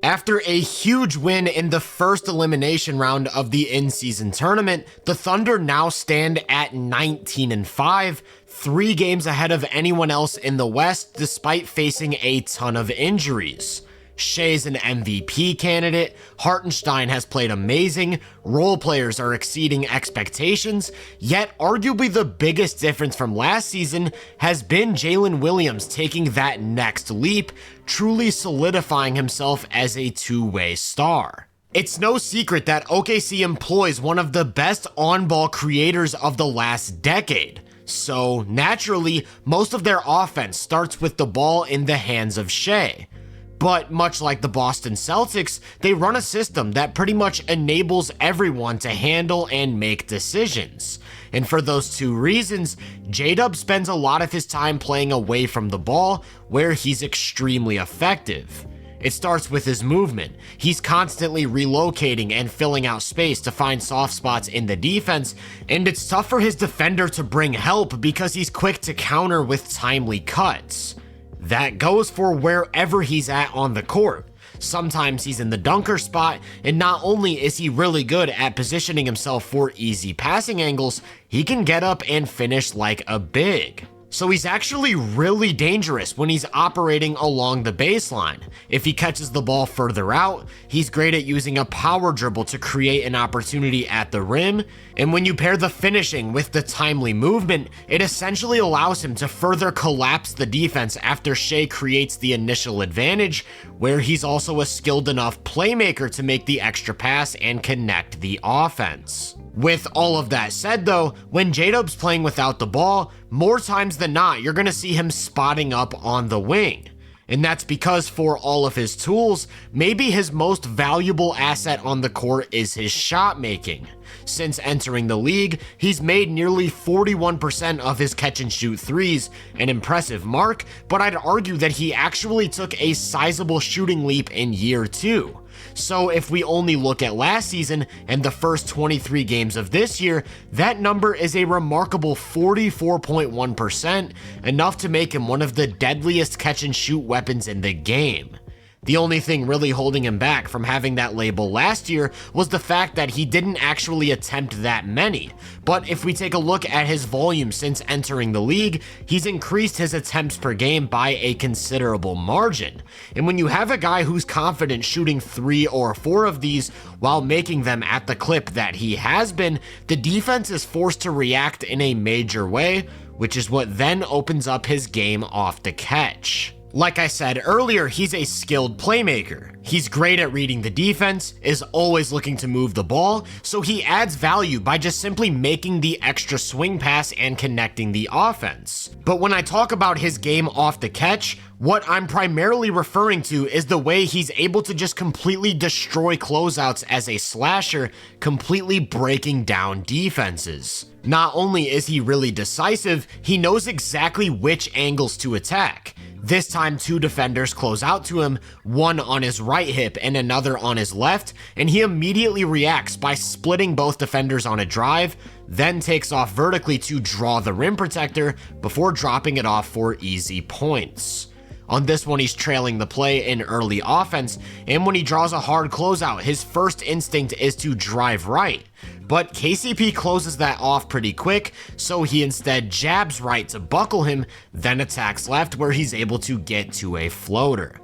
After a huge win in the first elimination round of the in-season tournament, the Thunder now stand at 19-5, 3 games ahead of anyone else in the West despite facing a ton of injuries. Shea's an MVP candidate, Hartenstein has played amazing, role players are exceeding expectations, yet arguably the biggest difference from last season has been Jalen Williams taking that next leap, truly solidifying himself as a two-way star. It's no secret that OKC employs one of the best on-ball creators of the last decade. So, naturally, most of their offense starts with the ball in the hands of Shea. But much like the Boston Celtics, they run a system that pretty much enables everyone to handle and make decisions. And for those two reasons, J-Dub spends a lot of his time playing away from the ball, where he's extremely effective. It starts with his movement. He's constantly relocating and filling out space to find soft spots in the defense, and it's tough for his defender to bring help because he's quick to counter with timely cuts. That goes for wherever he's at on the court. Sometimes he's in the dunker spot, and not only is he really good at positioning himself for easy passing angles, he can get up and finish like a big. So he's actually really dangerous when he's operating along the baseline. If he catches the ball further out, he's great at using a power dribble to create an opportunity at the rim, and when you pair the finishing with the timely movement, it essentially allows him to further collapse the defense after Shea creates the initial advantage, where he's also a skilled enough playmaker to make the extra pass and connect the offense. With all of that said though, when J-Dub's playing without the ball, more times than not, you're going to see him spotting up on the wing. And that's because for all of his tools, maybe his most valuable asset on the court is his shot making. Since entering the league, he's made nearly 41% of his catch and shoot threes, an impressive mark, but I'd argue that he actually took a sizable shooting leap in year 2. So if we only look at last season and the first 23 games of this year, that number is a remarkable 44.1%, enough to make him one of the deadliest catch and shoot weapons in the game. The only thing really holding him back from having that label last year was the fact that he didn't actually attempt that many. But if we take a look at his volume since entering the league, he's increased his attempts per game by a considerable margin. And when you have a guy who's confident shooting 3 or 4 of these while making them at the clip that he has been, the defense is forced to react in a major way, which is what then opens up his game off the catch. Like I said earlier, he's a skilled playmaker. He's great at reading the defense, is always looking to move the ball, so he adds value by just simply making the extra swing pass and connecting the offense. But when I talk about his game off the catch, what I'm primarily referring to is the way he's able to just completely destroy closeouts as a slasher, completely breaking down defenses. Not only is he really decisive, he knows exactly which angles to attack. This time 2 defenders close out to him, one on his right hip and another on his left, and he immediately reacts by splitting both defenders on a drive, then takes off vertically to draw the rim protector before dropping it off for easy points. On this one, he's trailing the play in early offense, and when he draws a hard closeout, his first instinct is to drive right. But KCP closes that off pretty quick, so he instead jabs right to buckle him, then attacks left where he's able to get to a floater.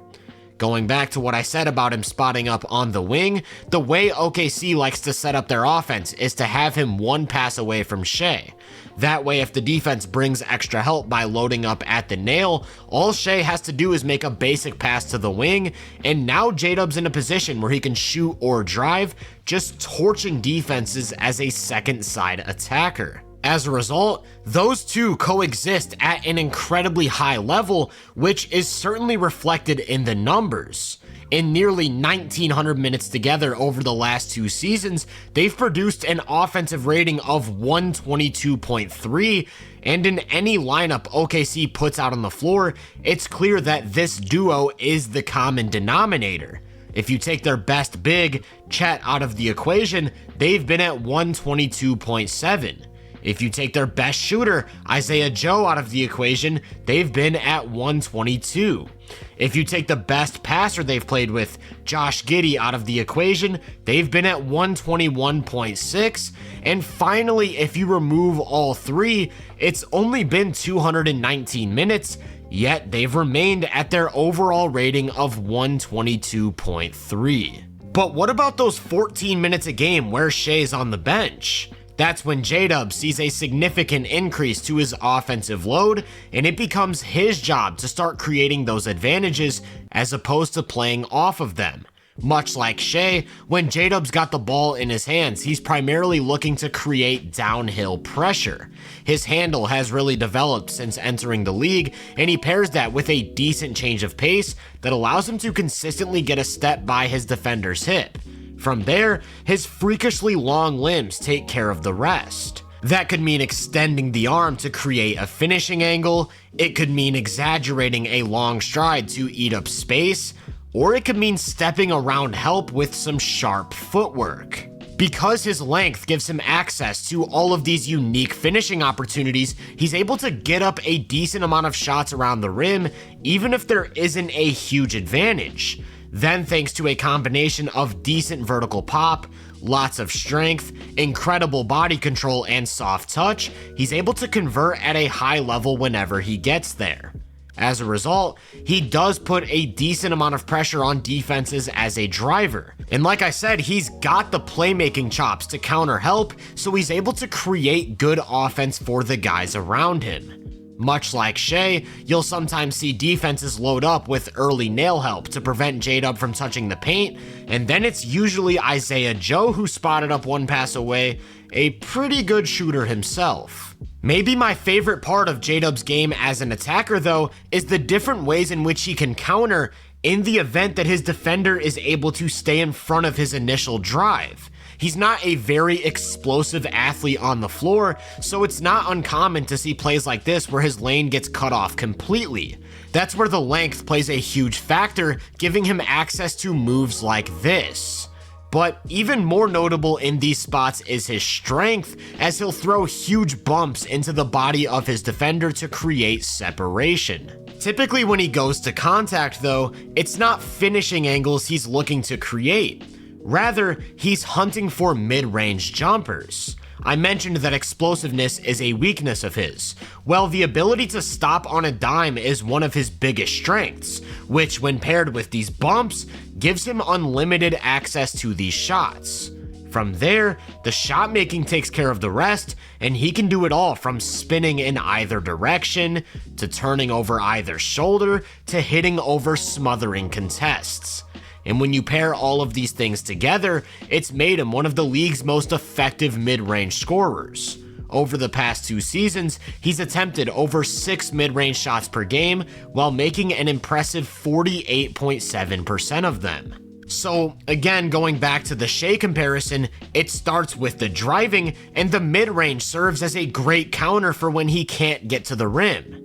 Going back to what I said about him spotting up on the wing, the way OKC likes to set up their offense is to have him one pass away from Shea. That way, if the defense brings extra help by loading up at the nail, all Shea has to do is make a basic pass to the wing, and now J-Dub's in a position where he can shoot or drive, just torching defenses as a second side attacker. As a result, those two coexist at an incredibly high level, which is certainly reflected in the numbers. In nearly 1,900 minutes together over the last 2 seasons, they've produced an offensive rating of 122.3, and in any lineup OKC puts out on the floor, it's clear that this duo is the common denominator. If you take their best big, Chet, out of the equation, they've been at 122.7. If you take their best shooter, Isaiah Joe, out of the equation, they've been at 122. If you take the best passer they've played with, Josh Giddey, out of the equation, they've been at 121.6. And finally, if you remove all three, it's only been 219 minutes, yet they've remained at their overall rating of 122.3. But what about those 14 minutes a game where Shai's on the bench? That's when J-Dub sees a significant increase to his offensive load, and it becomes his job to start creating those advantages as opposed to playing off of them. Much like Shai, when J-Dub's got the ball in his hands, he's primarily looking to create downhill pressure. His handle has really developed since entering the league, and he pairs that with a decent change of pace that allows him to consistently get a step by his defender's hip. From there, his freakishly long limbs take care of the rest. That could mean extending the arm to create a finishing angle, it could mean exaggerating a long stride to eat up space, or it could mean stepping around help with some sharp footwork. Because his length gives him access to all of these unique finishing opportunities, he's able to get up a decent amount of shots around the rim, even if there isn't a huge advantage. Then, thanks to a combination of decent vertical pop, lots of strength, incredible body control, and soft touch, he's able to convert at a high level whenever he gets there. As a result, he does put a decent amount of pressure on defenses as a driver. And like I said, he's got the playmaking chops to counter help, so he's able to create good offense for the guys around him. Much like Shai, you'll sometimes see defenses load up with early nail help to prevent J-Dub from touching the paint, and then it's usually Isaiah Joe who spotted up one pass away, a pretty good shooter himself. Maybe my favorite part of J-Dub's game as an attacker, though, is the different ways in which he can counter in the event that his defender is able to stay in front of his initial drive. He's not a very explosive athlete on the floor, so it's not uncommon to see plays like this where his lane gets cut off completely. That's where the length plays a huge factor, giving him access to moves like this. But even more notable in these spots is his strength, as he'll throw huge bumps into the body of his defender to create separation. Typically when he goes to contact though, it's not finishing angles he's looking to create. Rather, he's hunting for mid-range jumpers. I mentioned that explosiveness is a weakness of his. Well, the ability to stop on a dime is one of his biggest strengths, which when paired with these bumps, gives him unlimited access to these shots. From there, the shot making takes care of the rest, and he can do it all from spinning in either direction, to turning over either shoulder, to hitting over smothering contests. And when you pair all of these things together, it's made him one of the league's most effective mid-range scorers. Over the past 2 seasons, he's attempted over 6 mid-range shots per game while making an impressive 48.7% of them. So again, going back to the Shai comparison, it starts with the driving, and the mid-range serves as a great counter for when he can't get to the rim.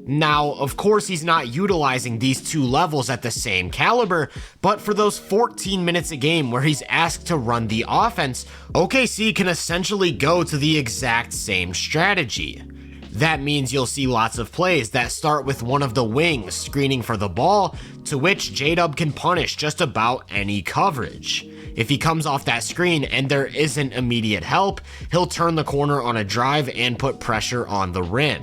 Now, of course, he's not utilizing these 2 levels at the same caliber, but for those 14 minutes a game where he's asked to run the offense, OKC can essentially go to the exact same strategy. That means you'll see lots of plays that start with one of the wings screening for the ball, to which J-Dub can punish just about any coverage. If he comes off that screen and there isn't immediate help, he'll turn the corner on a drive and put pressure on the rim.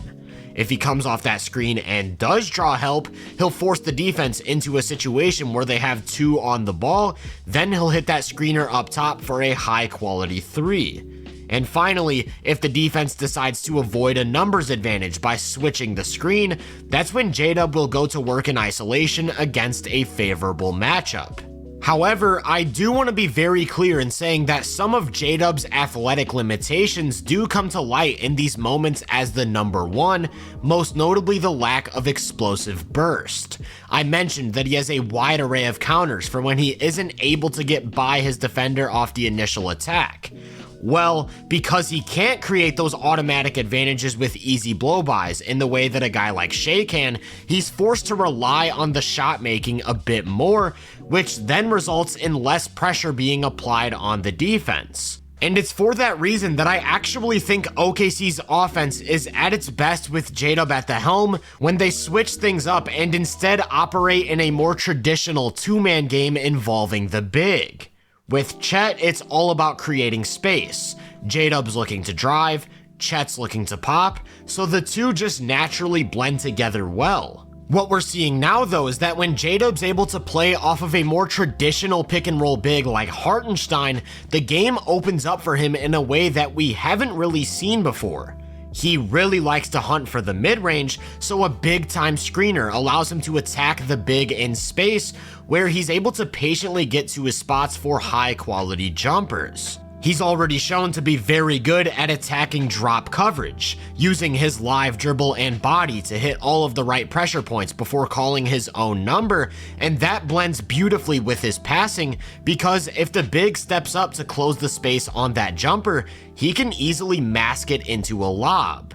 If he comes off that screen and does draw help, he'll force the defense into a situation where they have 2 on the ball, then he'll hit that screener up top for a high quality 3. And finally, if the defense decides to avoid a numbers advantage by switching the screen, that's when J-Dub will go to work in isolation against a favorable matchup. However, I do want to be very clear in saying that some of J-Dub's athletic limitations do come to light in these moments as the number 1, most notably the lack of explosive burst. I mentioned that he has a wide array of counters for when he isn't able to get by his defender off the initial attack. Well, because he can't create those automatic advantages with easy blow-bys in the way that a guy like Shai can, he's forced to rely on the shot making a bit more, which then results in less pressure being applied on the defense. And it's for that reason that I actually think OKC's offense is at its best with J-Dub at the helm when they switch things up and instead operate in a more traditional two-man game involving the big. With Chet, it's all about creating space. J-Dub's looking to drive, Chet's looking to pop, so the two just naturally blend together well. What we're seeing now though is that when J-Dub's able to play off of a more traditional pick and roll big like Hartenstein, the game opens up for him in a way that we haven't really seen before. He really likes to hunt for the mid-range, so a big-time screener allows him to attack the big in space, where he's able to patiently get to his spots for high-quality jumpers. He's already shown to be very good at attacking drop coverage, using his live dribble and body to hit all of the right pressure points before calling his own number, and that blends beautifully with his passing because if the big steps up to close the space on that jumper, he can easily mask it into a lob.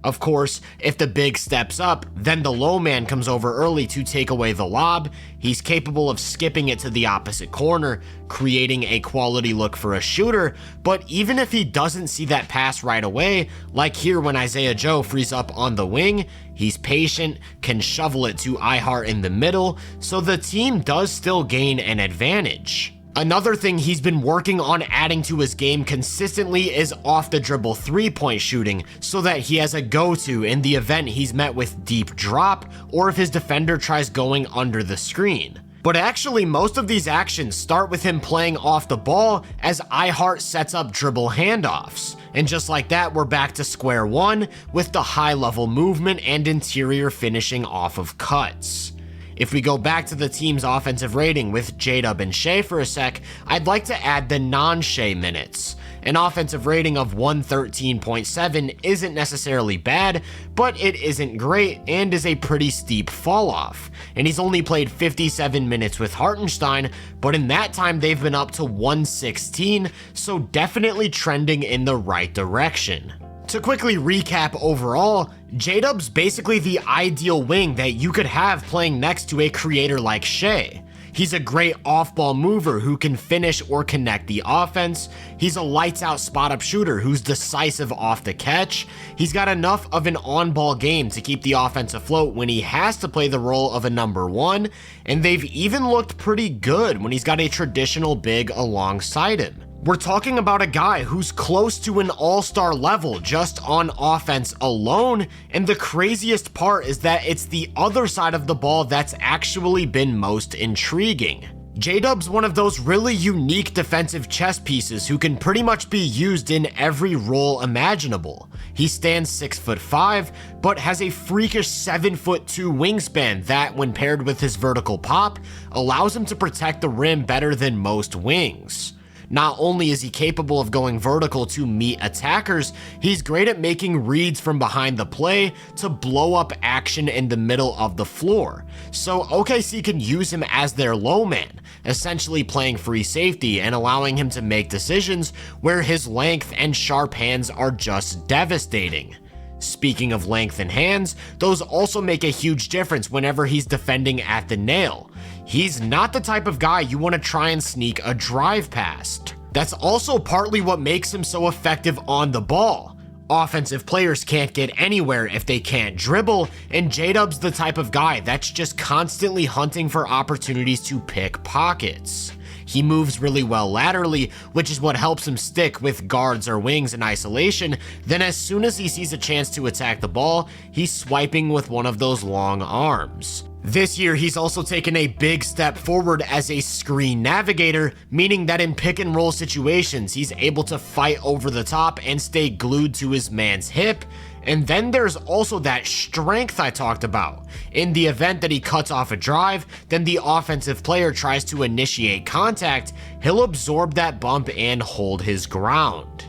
Of course, if the big steps up, then the low man comes over early to take away the lob. He's capable of skipping it to the opposite corner, creating a quality look for a shooter, but even if he doesn't see that pass right away, like here when Isaiah Joe frees up on the wing, he's patient, can shovel it to iHeart in the middle, so the team does still gain an advantage. Another thing he's been working on adding to his game consistently is off the dribble 3-point shooting so that he has a go-to in the event he's met with deep drop or if his defender tries going under the screen. But actually most of these actions start with him playing off the ball as iHeart sets up dribble handoffs. And just like that, we're back to square one with the high level movement and interior finishing off of cuts. If we go back to the team's offensive rating with J-Dub and Shea for a sec, I'd like to add the non-Shea minutes. An offensive rating of 113.7 isn't necessarily bad, but it isn't great and is a pretty steep fall off. And he's only played 57 minutes with Hartenstein, but in that time they've been up to 116, so definitely trending in the right direction. To quickly recap overall, J-Dub's basically the ideal wing that you could have playing next to a creator like Shea. He's a great off-ball mover who can finish or connect the offense. He's a lights-out spot-up shooter who's decisive off the catch. He's got enough of an on-ball game to keep the offense afloat when he has to play the role of a number one, and they've even looked pretty good when he's got a traditional big alongside him. We're talking about a guy who's close to an all-star level just on offense alone, and the craziest part is that it's the other side of the ball that's actually been most intriguing. J-Dub's one of those really unique defensive chess pieces who can pretty much be used in every role imaginable. He stands 6'5", but has a freakish 7'2" wingspan that, when paired with his vertical pop, allows him to protect the rim better than most wings. Not only is he capable of going vertical to meet attackers, he's great at making reads from behind the play to blow up action in the middle of the floor. So OKC can use him as their low man, essentially playing free safety and allowing him to make decisions where his length and sharp hands are just devastating. Speaking of length and hands, those also make a huge difference whenever he's defending at the nail. He's not the type of guy you want to try and sneak a drive past. That's also partly what makes him so effective on the ball. Offensive players can't get anywhere if they can't dribble, and J-Dub's the type of guy that's just constantly hunting for opportunities to pick pockets. He moves really well laterally, which is what helps him stick with guards or wings in isolation. Then as soon as he sees a chance to attack the ball, he's swiping with one of those long arms. This year, he's also taken a big step forward as a screen navigator, meaning that in pick and roll situations, he's able to fight over the top and stay glued to his man's hip. And then there's also that strength I talked about. In the event that he cuts off a drive, then the offensive player tries to initiate contact, he'll absorb that bump and hold his ground.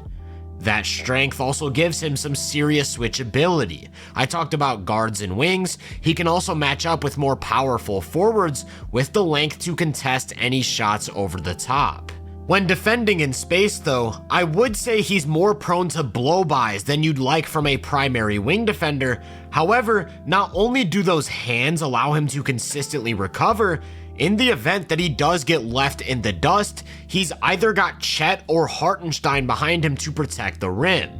That strength also gives him some serious switchability. I talked about guards and wings. He can also match up with more powerful forwards with the length to contest any shots over the top. When defending in space though, I would say he's more prone to blow-bys than you'd like from a primary wing defender. However, not only do those hands allow him to consistently recover, In the event that he does get left in the dust, he's either got Chet or Hartenstein behind him to protect the rim.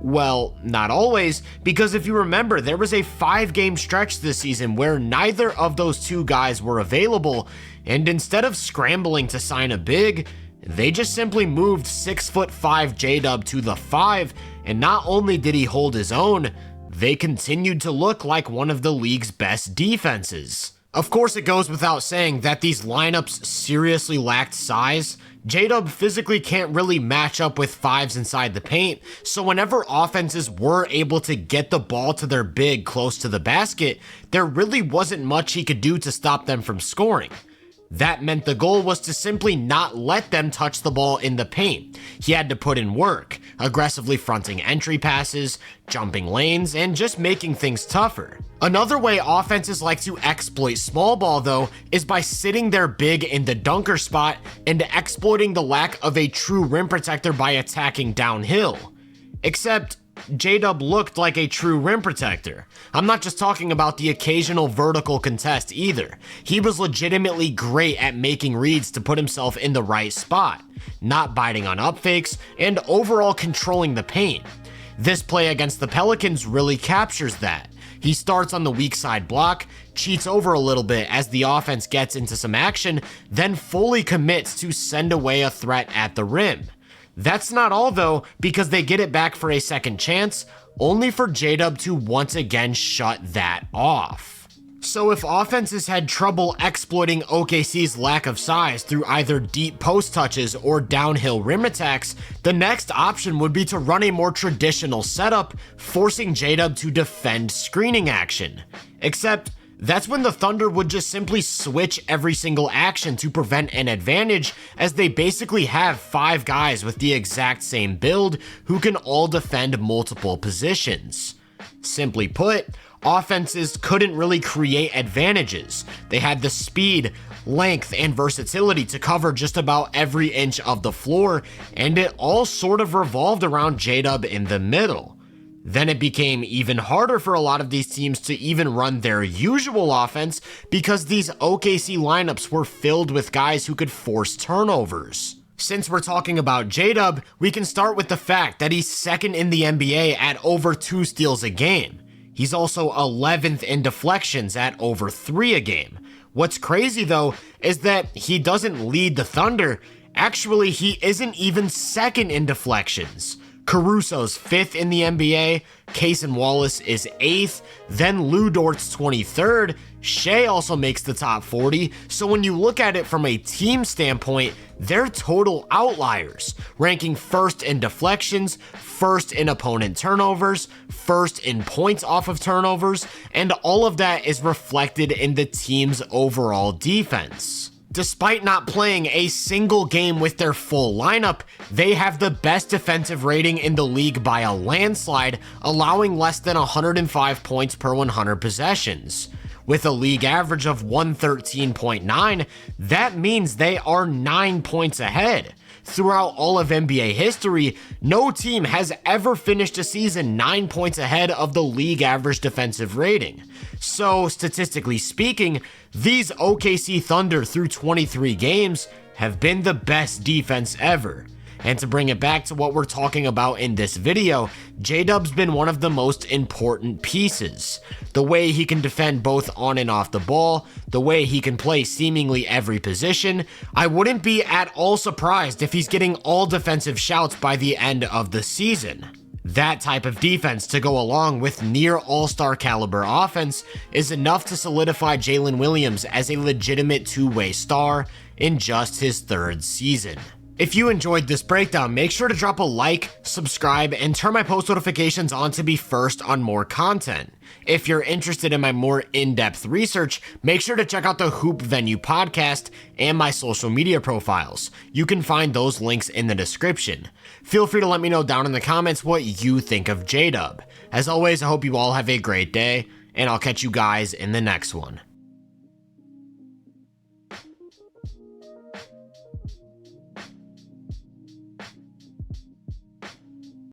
Well, not always, because if you remember, there was a 5-game stretch this season where neither of those two guys were available, and instead of scrambling to sign a big, they just simply moved 6'5" J-Dub to the 5, and not only did he hold his own, they continued to look like one of the league's best defenses. Of course, it goes without saying that these lineups seriously lacked size. J-Dub physically can't really match up with 5s inside the paint, so whenever offenses were able to get the ball to their big close to the basket, there really wasn't much he could do to stop them from scoring. That meant the goal was to simply not let them touch the ball in the paint. He had to put in work, aggressively fronting entry passes, jumping lanes, and just making things tougher. Another way offenses like to exploit small ball, though, is by sitting their big in the dunker spot and exploiting the lack of a true rim protector by attacking downhill. Except, J-Dub looked like a true rim protector. I'm not just talking about the occasional vertical contest either. He was legitimately great at making reads to put himself in the right spot, not biting on up fakes, and overall controlling the paint. This play against the Pelicans really captures that. He starts on the weak side block, cheats over a little bit as the offense gets into some action, then fully commits to send away a threat at the rim. That's not all though, because they get it back for a second chance, only for J-Dub to once again shut that off. So if offenses had trouble exploiting OKC's lack of size through either deep post touches or downhill rim attacks, the next option would be to run a more traditional setup, forcing J-Dub to defend screening action. Except, that's when the Thunder would just simply switch every single action to prevent an advantage, as they basically have 5 guys with the exact same build who can all defend multiple positions. Simply put, offenses couldn't really create advantages. They had the speed, length, and versatility to cover just about every inch of the floor, and it all sort of revolved around J-Dub in the middle. Then it became even harder for a lot of these teams to even run their usual offense because these OKC lineups were filled with guys who could force turnovers. Since we're talking about J-Dub, we can start with the fact that he's second in the NBA at over 2 steals a game. He's also 11th in deflections at over 3 a game. What's crazy though is that he doesn't lead the Thunder. Actually, he isn't even second in deflections. Caruso's 5th in the NBA, Cason Wallace is 8th, then Lou Dort's 23rd, Shea also makes the top 40, so when you look at it from a team standpoint, they're total outliers, ranking 1st in deflections, 1st in opponent turnovers, 1st in points off of turnovers, and all of that is reflected in the team's overall defense. Despite not playing a single game with their full lineup, they have the best defensive rating in the league by a landslide, allowing less than 105 points per 100 possessions. With a league average of 113.9, that means they are 9 points ahead. Throughout all of NBA history, no team has ever finished a season 9 points ahead of the league average defensive rating. So, statistically speaking, these OKC Thunder through 23 games have been the best defense ever. And to bring it back to what we're talking about in this video, J-Dub's been one of the most important pieces. The way he can defend both on and off the ball, the way he can play seemingly every position, I wouldn't be at all surprised if he's getting all defensive shouts by the end of the season. That type of defense to go along with near all-star caliber offense is enough to solidify Jalen Williams as a legitimate two-way star in just his 3rd season. If you enjoyed this breakdown, make sure to drop a like, subscribe, and turn my post notifications on to be first on more content. If you're interested in my more in-depth research, make sure to check out the Hoop Venue podcast and my social media profiles. You can find those links in the description. Feel free to let me know down in the comments what you think of J-Dub. As always, I hope you all have a great day, and I'll catch you guys in the next one.